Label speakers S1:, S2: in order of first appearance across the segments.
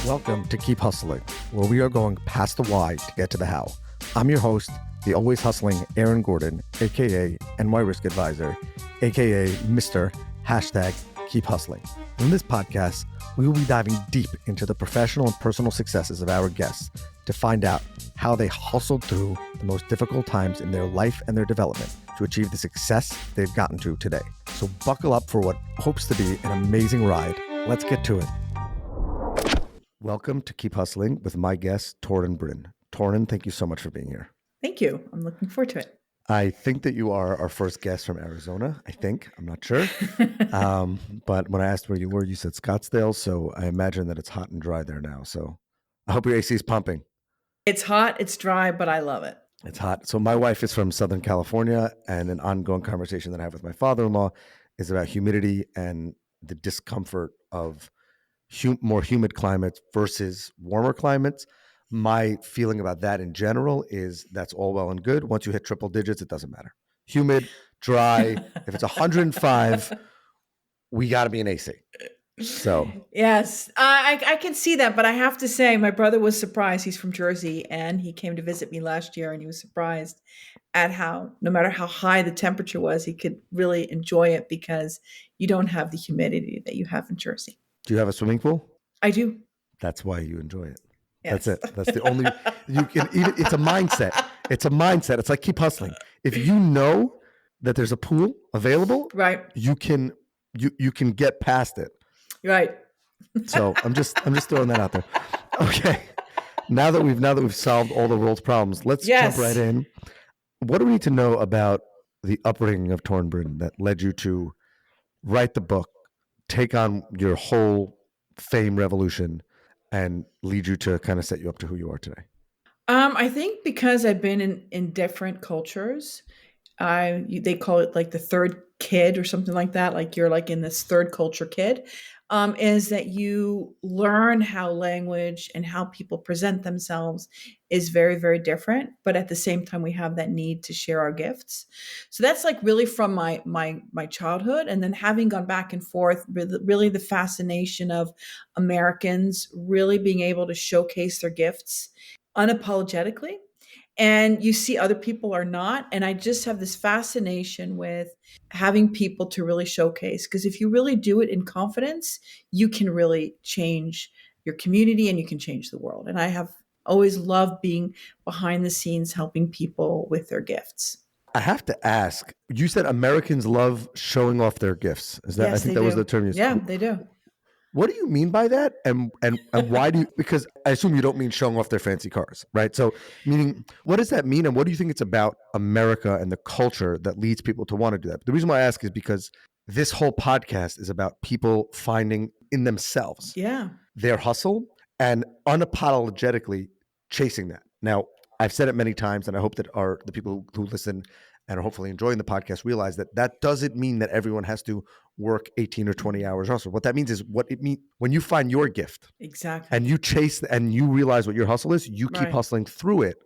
S1: Welcome to Keep Hustling, where we are going past the why to get to the how. I'm your host, the always hustling Aaron Gordon, aka NY Risk Advisor, aka Mr. #Keep Hustling. In this podcast, we will be diving deep into the professional and personal successes of our guests to find out how they hustled through the most difficult times in their life and their development to achieve the success they've gotten to today. So buckle up for what hopes to be an amazing ride. Let's get to it. Welcome to Keep Hustling with my guest, Torund Bryhn. Torund, thank you so much for being here.
S2: Thank you. I'm looking forward to it.
S1: I think that you are our first guest from Arizona. I'm not sure. But when I asked where you were, you said Scottsdale. So I imagine that it's hot and dry there now. So I hope your AC is pumping.
S2: It's hot, it's dry, but I love it.
S1: It's hot. So my wife is from Southern California, and an ongoing conversation that I have with my father-in-law is about humidity and the discomfort of more humid climates versus warmer climates. My feeling about that in general is that's all well and good. Once you hit triple digits, it doesn't matter. Humid, dry. If it's 105, we got to be in AC. So
S2: yes, I can see that, but I have to say my brother was surprised. He's from Jersey, and he came to visit me last year, and he was surprised at how, no matter how high the temperature was, he could really enjoy it because you don't have the humidity that you have in Jersey.
S1: Do you have a swimming pool?
S2: I do.
S1: That's why you enjoy it.
S2: Yes.
S1: That's it. That's the only, you can even, it's a mindset. It's a mindset. It's like keep hustling. If you know that there's a pool available,
S2: right,
S1: you can get past it.
S2: Right.
S1: So I'm just throwing that out there. Okay. Now that we've solved all the world's problems, let's jump right in. What do we need to know about the upbringing of Torund Bryhn that led you to write the book, take on your whole fame revolution, and lead you to kind of set you up to who you are today?
S2: I think because I've been in different cultures, they call it like the third kid or something like that. Like you're like in this third culture kid, is that you learn how language and how people present themselves is very, very different. But at the same time, we have that need to share our gifts. So that's like really from my childhood, and then having gone back and forth, really the fascination of Americans really being able to showcase their gifts unapologetically. And you see other people are not. And I just have this fascination with having people to really showcase, because if you really do it in confidence, you can really change your community and you can change the world. And I have always loved being behind the scenes, helping people with their gifts.
S1: I have to ask, you said Americans love showing off their gifts. Is that,
S2: Yes,
S1: I think that was the term you
S2: Yeah,
S1: said.
S2: they do.
S1: What do you mean by that? And why do you, because I assume you don't mean showing off their fancy cars, right? So meaning, what does that mean? And what do you think it's about America and the culture that leads people to want to do that? But the reason why I ask is because this whole podcast is about people finding in themselves their hustle and unapologetically chasing that. Now, I've said it many times, and I hope that the people who listen and are hopefully enjoying the podcast realize that doesn't mean that everyone has to work 18 or 20 hours hustle. What that means is what it means when you find your gift.
S2: Exactly.
S1: And you chase and you realize what your hustle is, you keep hustling through it,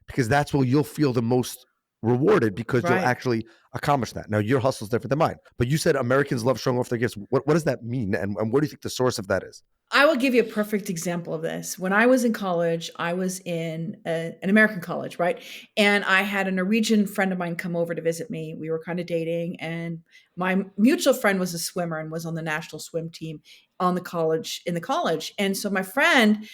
S1: because that's where you'll feel the most rewarded, because you'll actually accomplish that. Now, your hustle is different than mine, but you said Americans love showing off their gifts. What does that mean? And what do you think the source of that is?
S2: I will give you a perfect example of this. When I was in college, I was in an American college, right? And I had a Norwegian friend of mine come over to visit me. We were kind of dating, and my mutual friend was a swimmer and was on the national swim team in the college. And so my friend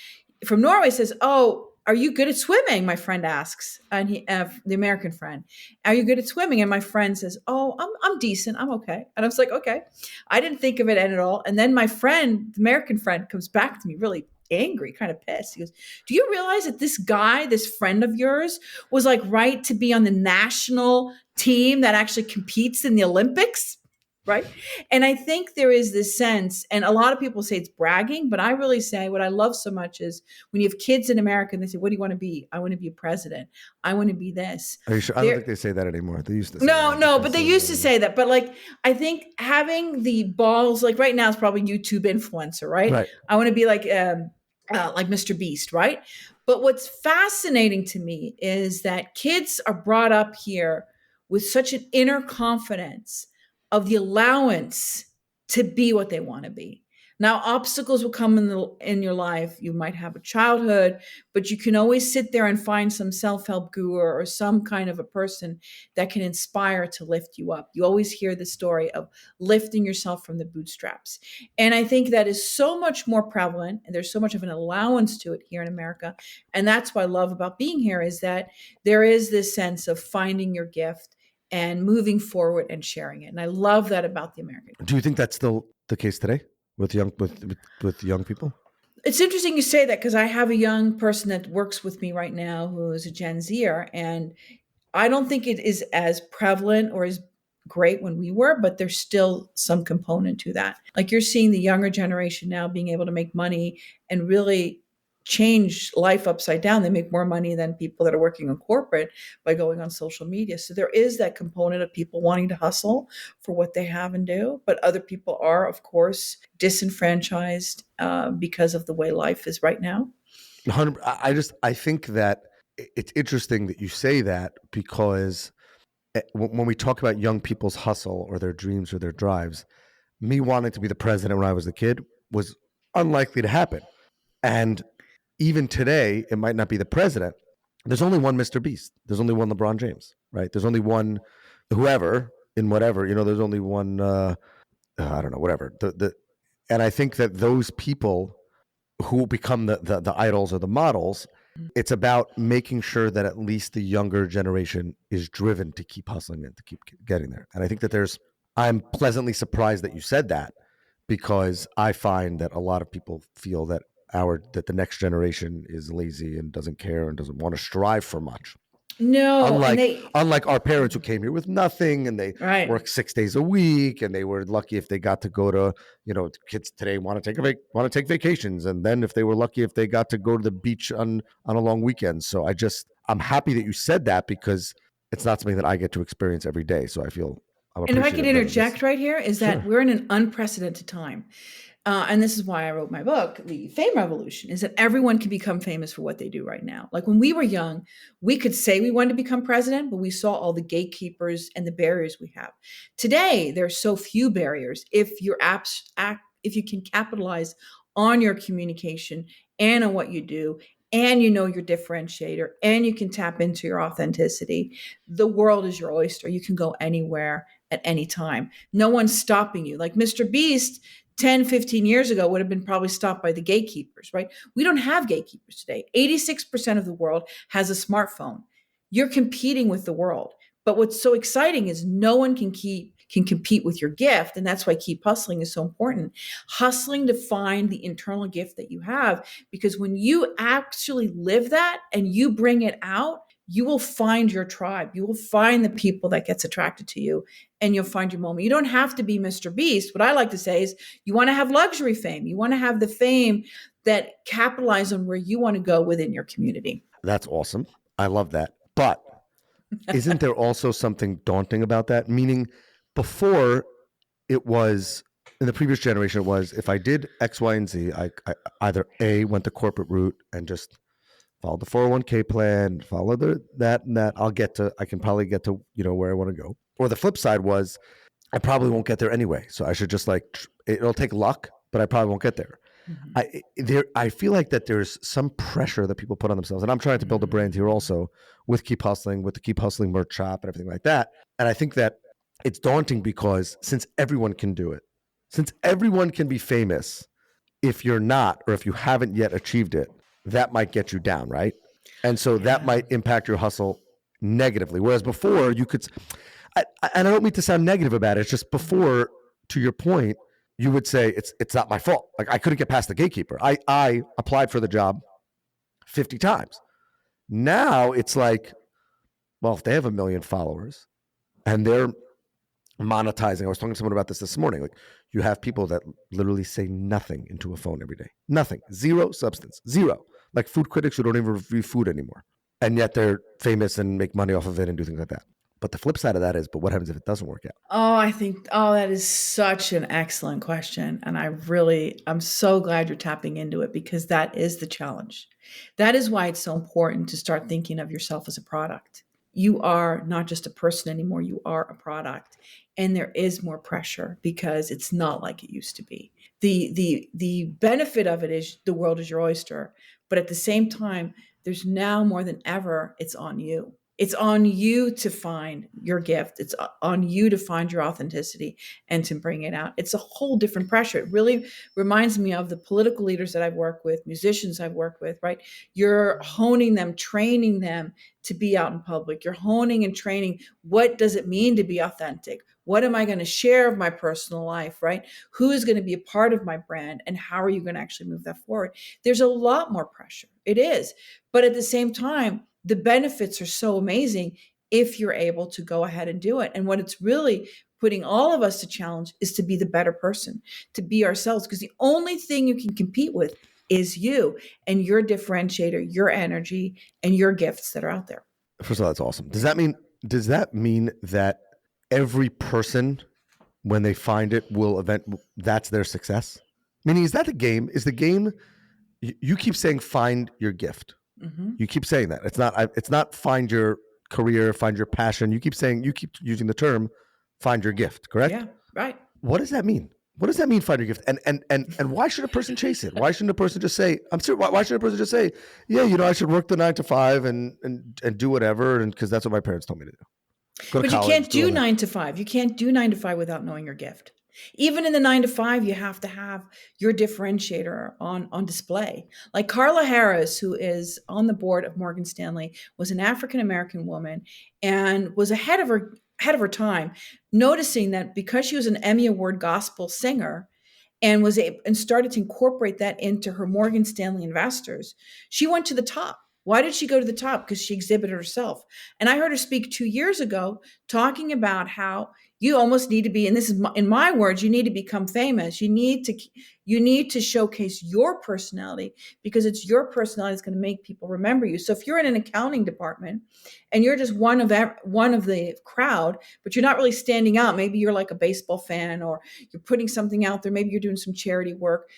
S2: from Norway says, "Oh, are you good at swimming?" My friend asks, and the American friend, "Are you good at swimming?" And my friend says, "Oh, I'm decent. I'm okay." And I was like, "Okay." I didn't think of it at all. And then my friend, the American friend, comes back to me really angry, kind of pissed. He goes, "Do you realize that this guy, this friend of yours, was like right to be on the national team that actually competes in the Olympics?" Right. And I think there is this sense, and a lot of people say it's bragging, but I really say what I love so much is when you have kids in America and they say, "What do you want to be?" "I want to be a president. I want to be this."
S1: Are you sure? I don't think they say that anymore. They used to say
S2: No, but they used to say that. But like, I think having the balls, like right now it's probably YouTube influencer, right? I want to be like Mr. Beast, right? But what's fascinating to me is that kids are brought up here with such an inner confidence of the allowance to be what they want to be. Now, obstacles will come in your life. You might have a childhood, but you can always sit there and find some self-help guru or some kind of a person that can inspire to lift you up. You always hear the story of lifting yourself from the bootstraps. And I think that is so much more prevalent, and there's so much of an allowance to it here in America. And that's what I love about being here, is that there is this sense of finding your gift and moving forward and sharing it. And I love that about the American.
S1: Do you think that's still the case today with young people?
S2: It's interesting you say that, because I have a young person that works with me right now who is a Gen Zer, and I don't think it is as prevalent or as great when we were, but there's still some component to that. Like, you're seeing the younger generation now being able to make money and really change life upside down. They make more money than people that are working in corporate by going on social media. So there is that component of people wanting to hustle for what they have and do, but other people are, of course, disenfranchised because of the way life is right now.
S1: 100. I think that it's interesting that you say that, because when we talk about young people's hustle or their dreams or their drives, me wanting to be the president when I was a kid was unlikely to happen. And even today, it might not be the president. There's only one Mr. Beast. There's only one LeBron James, right? There's only one whoever in whatever, there's only one, I don't know, whatever. And I think that those people who become the idols or the models, it's about making sure that at least the younger generation is driven to keep hustling and to keep getting there. And I think that I'm pleasantly surprised that you said that, because I find that a lot of people feel that the next generation is lazy and doesn't care and doesn't want to strive for much.
S2: No, and
S1: Unlike our parents who came here with nothing, and they
S2: right.
S1: work 6 days a week, and they were lucky if they got to go to, kids today want to take vacations, and then if they were lucky if they got to go to the beach on a long weekend. So I'm happy that you said that, because it's not something that I get to experience every day. So I'm
S2: And if I could
S1: appreciative
S2: interject right here, is that
S1: Sure.
S2: we're in an unprecedented time. And this is why I wrote my book, The Fame Revolution, is that everyone can become famous for what they do right now. Like, when we were young, we could say we wanted to become president, but we saw all the gatekeepers and the barriers we have. Today, there's so few barriers if you can capitalize on your communication and on what you do, and you know your differentiator, and you can tap into your authenticity. The world is your oyster. You can go anywhere at any time. No one's stopping you. Like Mr. Beast 10, 15 years ago would have been probably stopped by the gatekeepers, right? We don't have gatekeepers today. 86% of the world has a smartphone. You're competing with the world. But what's so exciting is no one can compete with your gift. And that's why keep hustling is so important. Hustling to find the internal gift that you have, because when you actually live that and you bring it out, you will find your tribe. You will find the people that gets attracted to you, and you'll find your moment. You don't have to be Mr. Beast. What I like to say is, you want to have luxury fame. You want to have the fame that capitalize on where you want to go within your community.
S1: That's awesome. I love that. But isn't there also something daunting about that? Meaning, before, it was, in the previous generation, it was, if I did X, Y, and Z, I either A, went the corporate route and just followed the 401k plan, follow that and that, I can probably get to, where I want to go. Or the flip side was, I probably won't get there anyway. So I should just it'll take luck, but I probably won't get there.
S2: Mhm.
S1: I feel like that there's some pressure that people put on themselves, and I'm trying to build a brand here also with Keep Hustling, with the Keep Hustling merch shop and everything like that. And I think that it's daunting, because since everyone can do it, since everyone can be famous, if you're not, or if you haven't yet achieved it, that might get you down, right? And so that
S2: Yeah.
S1: might impact your hustle negatively. Whereas before, you could, and I don't mean to sound negative about it. It's just before, to your point, you would say it's not my fault. Like, I couldn't get past the gatekeeper. I applied for the job 50 times. Now it's like, well, if they have 1 million followers and they're monetizing, I was talking to someone about this morning. Like, you have people that literally say nothing into a phone every day. Nothing. Zero substance. Zero. Like food critics who don't even review food anymore. And yet they're famous and make money off of it and do things like that. But the flip side of that is, but what happens if it doesn't work out?
S2: That is such an excellent question. And I'm so glad you're tapping into it, because that is the challenge. That is why it's so important to start thinking of yourself as a product. You are not just a person anymore, you are a product. And there is more pressure because it's not like it used to be. The benefit of it is the world is your oyster, but at the same time, there's now more than ever, it's on you. It's on you to find your gift. It's on you to find your authenticity and to bring it out. It's a whole different pressure. It really reminds me of the political leaders that I've worked with, musicians I've worked with, right? You're honing them, training them to be out in public. You're honing and training. What does it mean to be authentic? What am I going to share of my personal life, right? Who is going to be a part of my brand, and how are you going to actually move that forward? There's a lot more pressure. It is. But at the same time, the benefits are so amazing if you're able to go ahead and do it. And what it's really putting all of us to challenge is to be the better person, to be ourselves, because the only thing you can compete with is you and your differentiator, your energy, and your gifts that are out there.
S1: First of all, that's awesome. Does that mean that every person, when they find it, that's their success? Meaning, is that the game? Is the game? You keep saying find your gift.
S2: Mm-hmm.
S1: You keep saying that. It's not find your career, find your passion. You keep using the term find your gift, correct?
S2: Yeah, right.
S1: What does that mean? What does that mean, find your gift? And why should a person chase it? Why shouldn't a person just say, I'm serious, why shouldn't a person just say, yeah, I should work the 9 to 5 and do whatever, and because that's what my parents told me to do. Go to
S2: But
S1: college,
S2: you can't do 9 to 5. You can't do 9 to 5 without knowing your gift. Even in the 9 to 5, you have to have your differentiator on display. Like Carla Harris, who is on the board of Morgan Stanley, was an African-American woman and was ahead of her time, noticing that because she was an Emmy Award gospel singer and started to incorporate that into her Morgan Stanley investors, she went to the top. Why did she go to the top? Because she exhibited herself. And I heard her speak 2 years ago talking about how you almost need to be, and this is in my words, you need to become famous. You need to showcase your personality, because it's your personality that's going to make people remember you. So if you're in an accounting department and you're just one of the crowd, but you're not really standing out, maybe you're like a baseball fan, or you're putting something out there, maybe you're doing some charity work,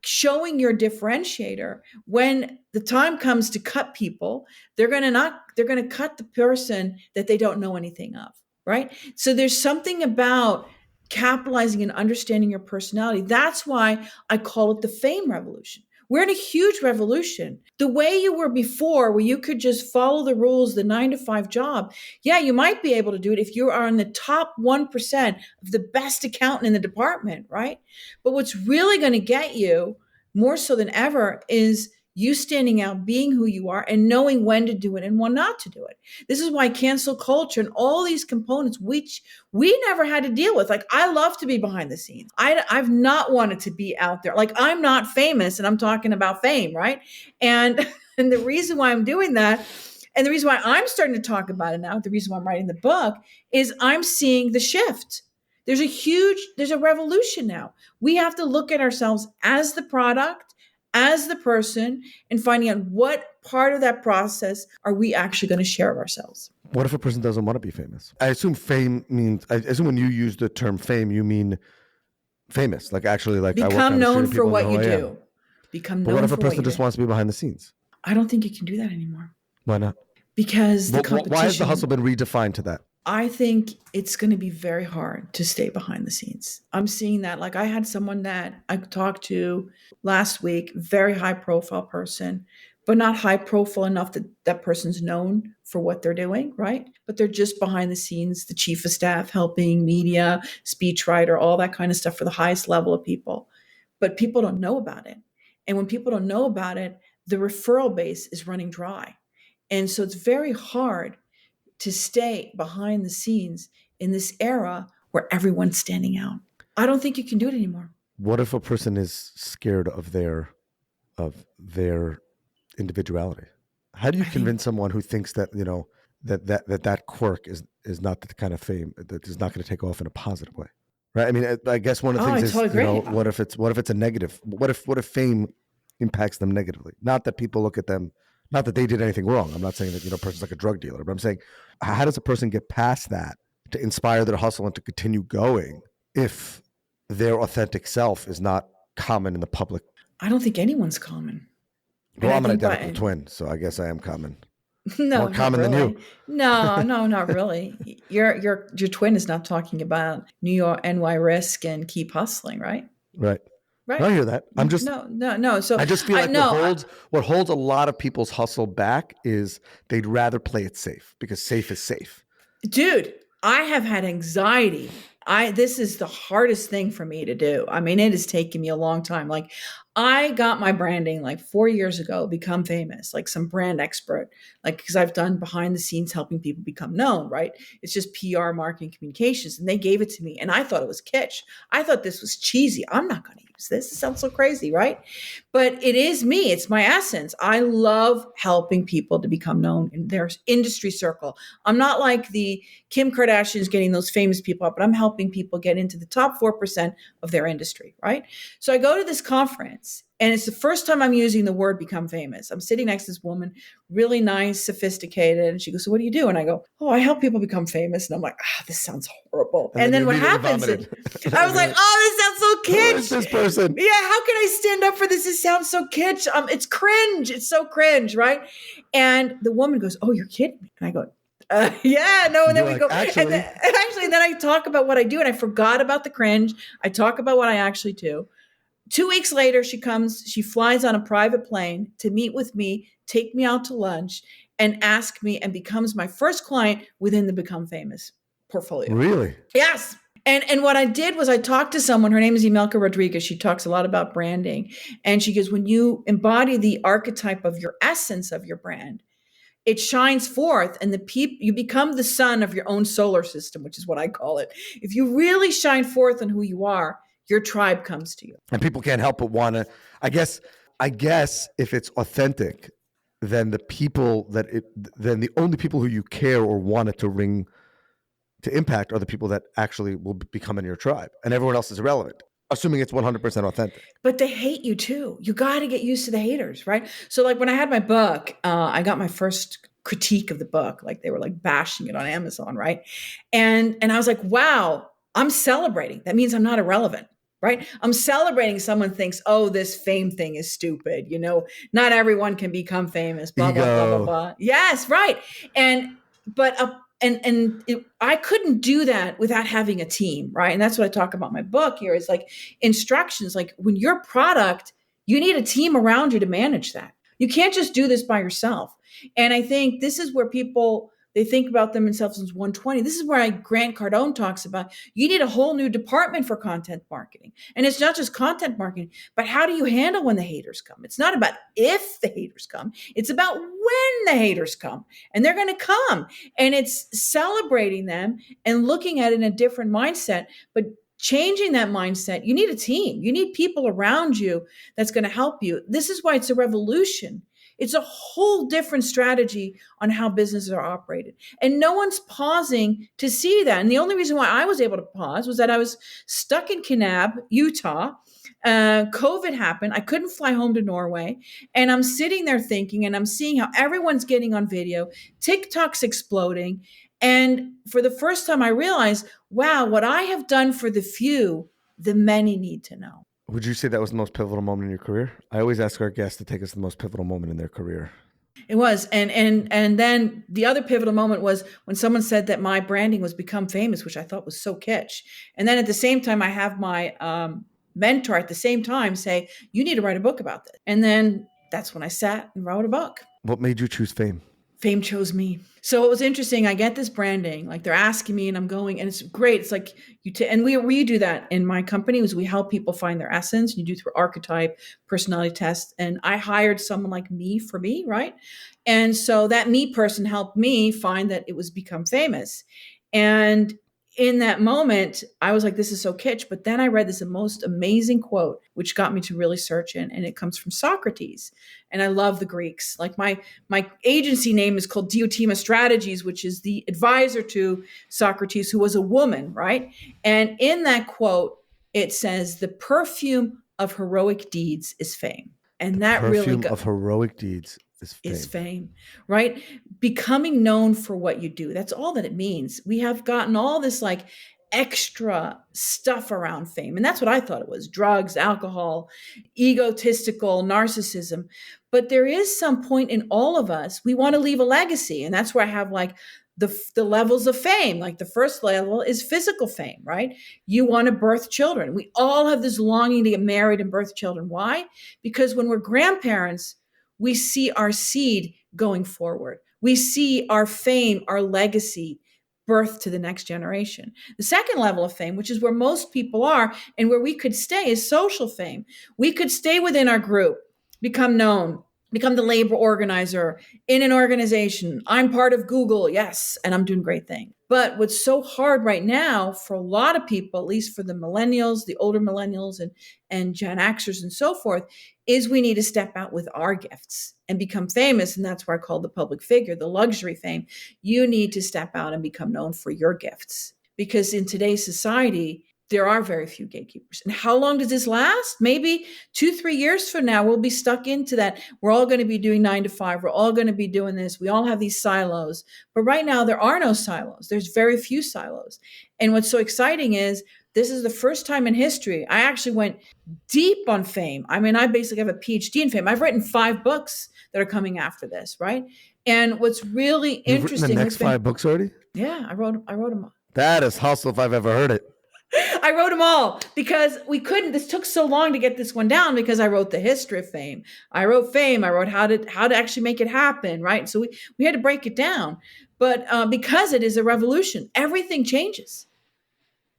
S2: showing your differentiator, when the time comes to cut people, they're going to cut the person that they don't know anything of, right? So there's something about capitalizing and understanding your personality. That's why I call it the fame revolution. We're in a huge revolution. The way you were before, where you could just follow the rules, the 9 to 5 job, yeah, you might be able to do it if you are in the top 1% of the best accountant in the department, right? But what's really going to get you more so than ever is you standing out, being who you are, and knowing when to do it and when not to do it. This is why cancel culture and all these components, which we never had to deal with. Like, I love to be behind the scenes. I've not wanted to be out there. Like, I'm not famous, and I'm talking about fame, right? And the reason why I'm doing that, and the reason why I'm starting to talk about it now, the reason why I'm writing the book, is I'm seeing the shift. There's a revolution now. We have to look at ourselves as the product, as the person, and finding out what part of that process are we actually going to share of ourselves.
S1: What if a person doesn't want to be famous? I assume when you use the term fame, you mean famous, like actually, like
S2: become known for what you do. Become known for what you do.
S1: But what if a person just wants to be behind the scenes?
S2: I don't think you can do that anymore.
S1: Why not?
S2: Because the competition.
S1: Why has the hustle been redefined to that?
S2: I think it's going to be very hard to stay behind the scenes. I'm seeing that. Like, I had someone that I talked to last week, very high profile person, but not high profile enough that that person's known for what they're doing, right? But they're just behind the scenes, the chief of staff, helping media, speechwriter, all that kind of stuff for the highest level of people. But people don't know about it. And when people don't know about it, the referral base is running dry. And so it's very hard to stay behind the scenes in this era where everyone's standing out. I don't think you can do it anymore.
S1: What if a person is scared of their individuality? How do you convince someone who thinks that, that quirk is not the kind of fame that is not going to take off in a positive way? Right? I mean, I guess one of the things is,
S2: totally
S1: what if it's a negative? What if fame impacts them negatively? Not that people look at them, not that they did anything wrong. I'm not saying that, a person's like a drug dealer, but I'm saying, how does a person get past that to inspire their hustle and to continue going if their authentic self is not common in the public?
S2: I don't think anyone's common.
S1: Well, I'm an identical twin, so I guess I am common.
S2: No,
S1: more common
S2: really.
S1: than you.
S2: No, not really. Your twin is not talking about New York NY risk and keep hustling, right?
S1: Right. I
S2: Right.
S1: hear that.
S2: No. So
S1: I just feel
S2: I
S1: like
S2: no,
S1: what holds a lot of people's hustle back is they'd rather play it safe because safe is safe.
S2: dude, I have had anxiety. This is the hardest thing for me to do. I mean, it has taken me a long time. Like, I got my branding like 4 years ago, become famous, like some brand expert, like, because I've done behind the scenes helping people become known, right? It's just PR, marketing, communications. And they gave it to me. And I thought it was kitsch. I thought this was cheesy. I'm not going to use this. It sounds so crazy, right? But it is me. It's my essence. I love helping people to become known in their industry circle. I'm not like the Kim Kardashian's getting those famous people up, but I'm helping people get into the top 4% of their industry, right? So I go to this conference, and it's the first time I'm using the word become famous. I'm sitting next to this woman, really nice, sophisticated, and she goes, "So what do you do?" And I go, "Oh, I help people become famous." And I'm like, this sounds horrible. And then what happens is, I was like, "Oh, this sounds so kitsch.
S1: Who is this person?
S2: Yeah, how can I stand up for this? It sounds so kitsch. It's cringe. It's so cringe, right?" And the woman goes, "Oh, you're kidding me." And I go, yeah, no. And then
S1: You're
S2: we
S1: like,
S2: go,
S1: actually,
S2: and then I talk about what I do, and I forgot about the cringe. I talk about what I actually do. 2 weeks later, she flies on a private plane to meet with me, take me out to lunch, and ask me, and becomes my first client within the Become Famous portfolio.
S1: really?
S2: Yes. And what I did was I talked to someone, her name is Imelka Rodriguez. She talks a lot about branding. And she goes, when you embody the archetype of your essence of your brand, it shines forth, and you become the sun of your own solar system, which is what I call it. If you really shine forth on who you are, your tribe comes to you.
S1: And people can't help but want to, I guess if it's authentic, then then the only people who you care or want it to impact are the people that actually will become in your tribe, and everyone else is irrelevant, assuming it's 100% authentic.
S2: But they hate you too. You got to get used to the haters, right? So like when I had my book, I got my first critique of the book. Like they were like bashing it on Amazon, right? And I was like, wow, I'm celebrating. That means I'm not irrelevant. Right. I'm celebrating someone thinks, oh, this fame thing is stupid. Not everyone can become famous, blah, blah, blah, blah,
S1: Ego.
S2: blah. Yes. Right. But I couldn't do that without having a team. Right. And that's what I talk about in my book here is like instructions, like when your product, you need a team around you to manage that. You can't just do this by yourself. And I think this is where they think about themselves as 120. This is where Grant Cardone talks about you need a whole new department for content marketing. And it's not just content marketing, but how do you handle when the haters come? It's not about if the haters come. It's about when the haters come. And they're going to come. And it's celebrating them and looking at it in a different mindset. But changing that mindset, you need a team. You need people around you that's going to help you. This is why it's a revolution. It's a whole different strategy on how businesses are operated. And no one's pausing to see that. And the only reason why I was able to pause was that I was stuck in Kanab, Utah. COVID happened. I couldn't fly home to Norway. And I'm sitting there thinking, and I'm seeing how everyone's getting on video. TikTok's exploding. And for the first time, I realized, wow, what I have done for the few, the many need to know.
S1: Would you say that was the most pivotal moment in your career? I always ask our guests to take us to the most pivotal moment in their career.
S2: It was. And then the other pivotal moment was when someone said that my branding was become famous, which I thought was so kitsch. And then at the same time, I have my mentor at the same time say, you need to write a book about this. And then that's when I sat and wrote a book.
S1: What made you choose fame?
S2: Fame chose me. So it was interesting. I get this branding, like they're asking me and I'm going, and it's great. It's like and we do that in my company is we help people find their essence. You do through archetype, personality tests. And I hired someone like me for me, right? And so that me person helped me find that it was become famous. And in that moment, I was like, this is so kitsch. But then I read this most amazing quote, which got me to really search in. And it comes from Socrates. And I love the Greeks. Like my agency name is called Diotima Strategies, which is the advisor to Socrates, who was a woman, right? And in that quote, it says, the perfume of heroic deeds is fame. And that really
S1: of heroic deeds
S2: is fame, right? Becoming known for what you do. That's all that it means. We have gotten all this like extra stuff around fame. And that's what I thought it was: drugs, alcohol, egotistical narcissism. But there is some point in all of us, we want to leave a legacy. And that's where I have like the levels of fame. Like the first level is physical fame, right? You want to birth children. We all have this longing to get married and birth children. Why? Because when we're grandparents, we see our seed going forward. We see our fame, our legacy birth to the next generation. The second level of fame, which is where most people are and where we could stay, is social fame. We could stay within our group, become known, become the labor organizer in an organization. I'm part of Google, yes, and I'm doing great things. But what's so hard right now for a lot of people, at least for the millennials, the older millennials and Gen Xers and so forth, is we need to step out with our gifts and become famous. And that's why I call the public figure, the luxury fame. You need to step out and become known for your gifts. Because in today's society, there are very few gatekeepers. And how long does this last? Maybe 2-3 years from now, we'll be stuck into that. We're all going to be doing 9 to 5. We're all going to be doing this. We all have these silos. But right now, there are no silos. There's very few silos. And what's so exciting is this is the first time in history I actually went deep on fame. I mean, I basically have a PhD in fame. I've written 5 books that are coming after this, right? And what's really
S1: You've
S2: interesting.
S1: written the next 5 books already?
S2: Yeah, I wrote them all.
S1: That is hustle if I've ever heard it.
S2: I wrote them all because this took so long to get this one down because I wrote the history of fame. I wrote fame. I wrote how to actually make it happen. Right. So we had to break it down, but because it is a revolution, everything changes.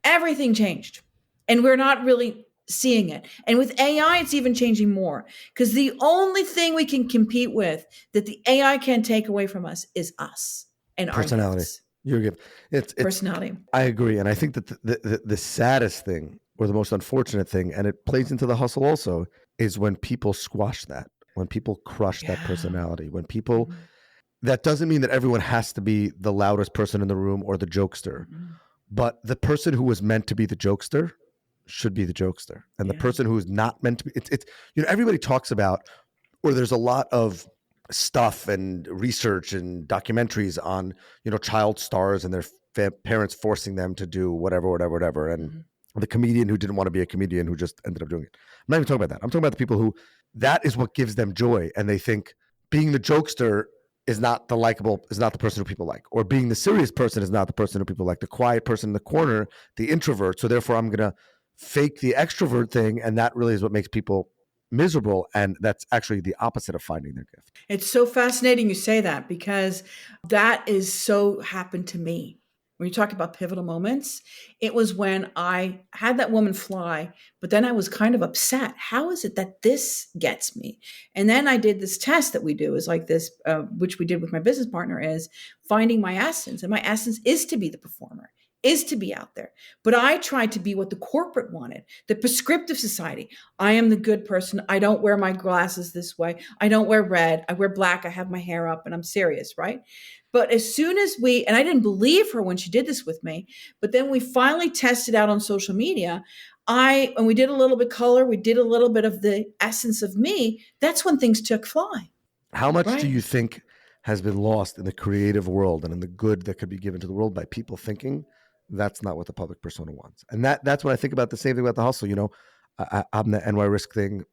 S2: Everything changed and we're not really seeing it. And with AI, it's even changing more because the only thing we can compete with that the AI can't take away from us is us and
S1: personality.
S2: Our gifts.
S1: Your gift. It's
S2: personality.
S1: I agree. And I think that the saddest thing or the most unfortunate thing, and it plays into the hustle also, is when people squash that, when people crush that personality, when people, that doesn't mean that everyone has to be the loudest person in the room or the jokester, but the person who was meant to be the jokester should be the jokester. And the person who is not meant to be, it's everybody talks about, or there's a lot of stuff and research and documentaries on, child stars and their parents forcing them to do whatever. And the comedian who didn't want to be a comedian who just ended up doing it. I'm not even talking about that. I'm talking about the people who, that is what gives them joy. And they think being the jokester is not the person who people like, or being the serious person is not the person who people like, the quiet person in the corner, the introvert. So therefore I'm going to fake the extrovert thing. And that really is what makes people miserable. And that's actually the opposite of finding their gift.
S2: It's so fascinating you say that because that is so happened to me. When you talk about pivotal moments, it was when I had that woman fly, but then I was kind of upset. How is it that this gets me? And then I did this test that we do is like this, which we did with my business partner, is finding my essence. And my essence is to be the performer, is to be out there. But I tried to be what the corporate wanted, the prescriptive society. I am the good person. I don't wear my glasses this way. I don't wear red. I wear black. I have my hair up and I'm serious, right? But as soon as and I didn't believe her when she did this with me, but then we finally tested out on social media. And we did a little bit color, we did a little bit of the essence of me. That's when things took fly.
S1: How much do you think has been lost in the creative world and in the good that could be given to the world by people thinking that's not what the public persona wants? And that's what I think about. The same thing about the hustle. I'm the NY Risk thing.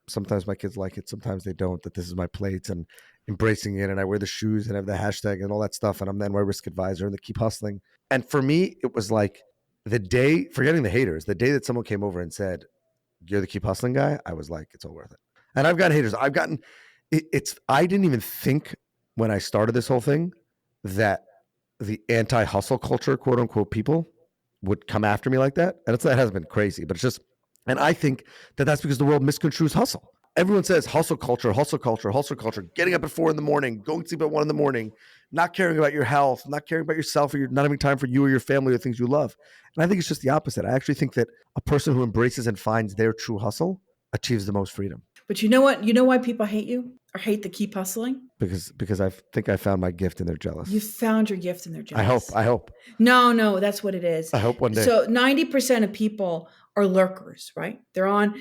S1: Sometimes my kids like it, sometimes they don't, that this is my plate and embracing it. And I wear the shoes and have the hashtag and all that stuff. And I'm the NY Risk advisor and they keep hustling. And for me, it was like the day, forgetting the haters, the day that someone came over and said, you're the keep hustling guy, I was like, it's all worth it. And I've got haters. I've gotten, I didn't even think when I started this whole thing that the anti-hustle culture, quote unquote, people would come after me like that. And that hasn't been crazy, but it's just, and I think that that's because the world misconstrues hustle. Everyone says hustle culture, getting up at 4 a.m, going to sleep at 1 a.m, not caring about your health, not caring about yourself, or you're not having time for you or your family or things you love. And I think it's just the opposite. I actually think that a person who embraces and finds their true hustle achieves the most freedom.
S2: But you know what? You know why people hate you or hate the keep hustling?
S1: Because I think I found my gift and they're jealous.
S2: You found your gift and they're jealous.
S1: I hope.
S2: No, that's what it is.
S1: I hope one day.
S2: So 90% of people are lurkers, right? They're on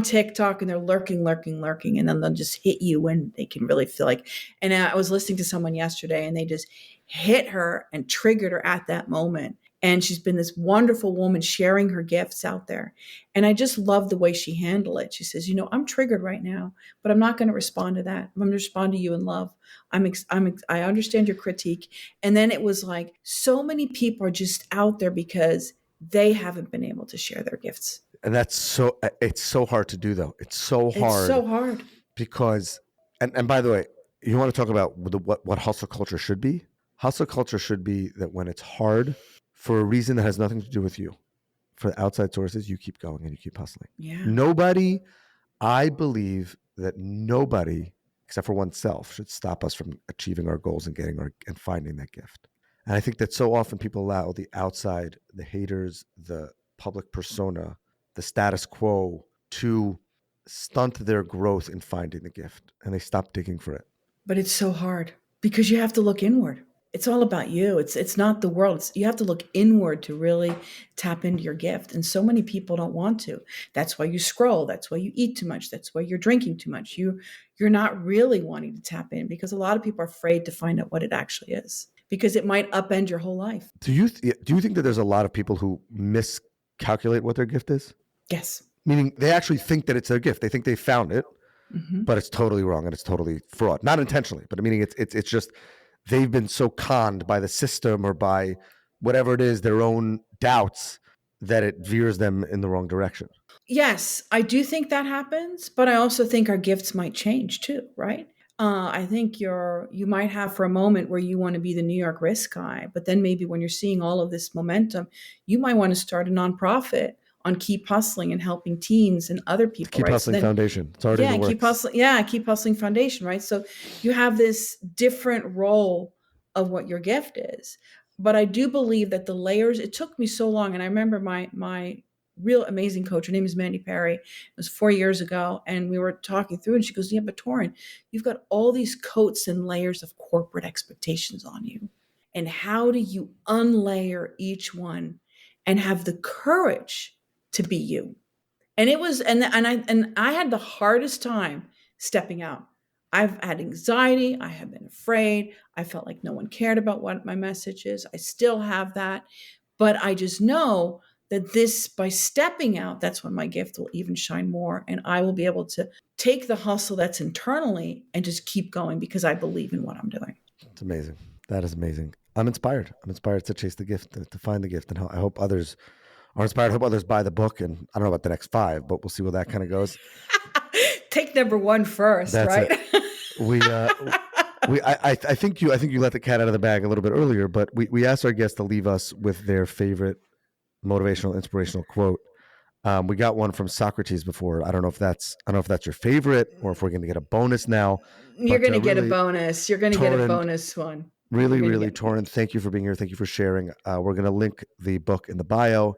S2: TikTok and they're lurking, and then they'll just hit you when they can really feel like. And I was listening to someone yesterday and they just hit her and triggered her at that moment. And she's been this wonderful woman sharing her gifts out there. And I just love the way she handled it. She says, I'm triggered right now, but I'm not going to respond to that. I'm going to respond to you in love. I understand your critique. And then it was like, so many people are just out there because they haven't been able to share their gifts.
S1: And it's so hard to do, though. It's so hard because, and by the way, you want to talk about what hustle culture should be? Hustle culture should be that when it's hard, for a reason that has nothing to do with you, for the outside sources, you keep going and you keep hustling.
S2: Yeah.
S1: I believe that nobody, except for oneself, should stop us from achieving our goals and and finding that gift. And I think that so often people allow the outside, the haters, the public persona, the status quo to stunt their growth in finding the gift, and they stop digging for it.
S2: But it's so hard because you have to look inward. It's all about you. It's not the world. You have to look inward to really tap into your gift. And so many people don't want to. That's why you scroll. That's why you eat too much. That's why you're drinking too much. You're not really wanting to tap in because a lot of people are afraid to find out what it actually is because it might upend your whole life.
S1: Do you think that there's a lot of people who miscalculate what their gift is?
S2: Yes.
S1: Meaning they actually think that it's their gift. They think they found it, but it's totally wrong and it's totally fraud. Not intentionally, but meaning it's just they've been so conned by the system or by whatever it is, their own doubts, that it veers them in the wrong direction.
S2: Yes, I do think that happens, but I also think our gifts might change too, right? I think you might have for a moment where you want to be the New York risk guy, but then maybe when you're seeing all of this momentum, you might want to start a nonprofit on Keep Hustling and helping teens and other people.
S1: Keep Hustling Foundation. It's already in the works.
S2: Keep Hustling Foundation, right? So you have this different role of what your gift is. But I do believe that the layers, it took me so long. And I remember my real amazing coach, her name is Mandy Perry. It was 4 years ago. And we were talking through and she goes, yeah, but Torund, you've got all these coats and layers of corporate expectations on you. And how do you unlayer each one and have the courage to be you? And it was, and I had the hardest time stepping out. I've had anxiety. I have been afraid. I felt like no one cared about what my message is. I still have that. But I just know that by stepping out, that's when my gift will even shine more. And I will be able to take the hustle that's internally and just keep going because I believe in what I'm doing.
S1: It's amazing. That is amazing. I'm inspired. I'm inspired to chase the gift, to find the gift. And I hope others are inspired. I hope others buy the book. And I don't know about the next 5, but we'll see where that kind of goes.
S2: Take number 1 first, that's right?
S1: I think you let the cat out of the bag a little bit earlier, but we asked our guests to leave us with their favorite motivational, inspirational quote. We got one from Socrates before. I don't know if that's your favorite or if we're going to get a bonus now.
S2: You're going to get a bonus. You're going to get a bonus one.
S1: Really, Torund, thank you for being here. Thank you for sharing. We're going to link the book in the bio.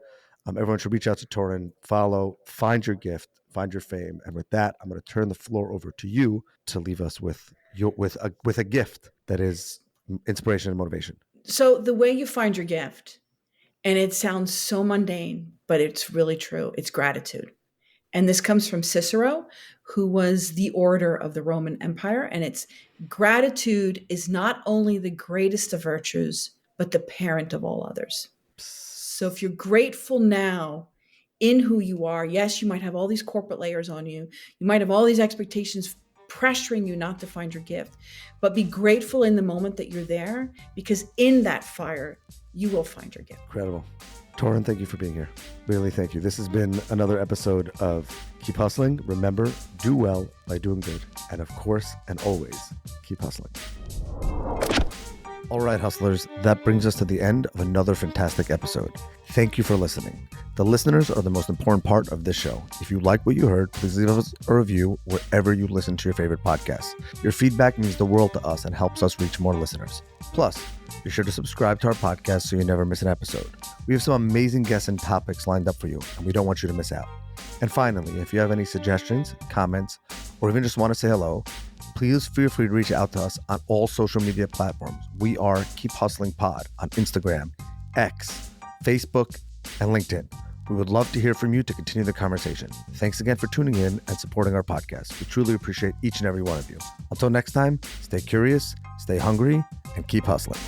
S1: Everyone should reach out to Torund, follow, find your gift, find your fame. And with that, I'm going to turn the floor over to you to leave us with a gift that is inspiration and motivation.
S2: So the way you find your gift, and it sounds so mundane, but it's really true. It's gratitude. And this comes from Cicero, who was the orator of the Roman Empire. And it's gratitude is not only the greatest of virtues, but the parent of all others. So if you're grateful now in who you are, yes, you might have all these corporate layers on you. You might have all these expectations pressuring you not to find your gift, but be grateful in the moment that you're there, because in that fire, you will find your gift.
S1: Incredible. Torund, thank you for being here. Really, thank you. This has been another episode of Keep Hustling. Remember, do well by doing good. And of course, and always, keep hustling. All right, hustlers, that brings us to the end of another fantastic episode. Thank you for listening. The listeners are the most important part of this show. If you like what you heard, please leave us a review wherever you listen to your favorite podcasts. Your feedback means the world to us and helps us reach more listeners. Plus, be sure to subscribe to our podcast so you never miss an episode. We have some amazing guests and topics lined up for you, and we don't want you to miss out. And finally, if you have any suggestions, comments, or even just want to say hello, please feel free to reach out to us on all social media platforms. We are Keep Hustling Pod on Instagram, X, Facebook, and LinkedIn. We would love to hear from you to continue the conversation. Thanks again for tuning in and supporting our podcast. We truly appreciate each and every one of you. Until next time, stay curious, stay hungry, and keep hustling.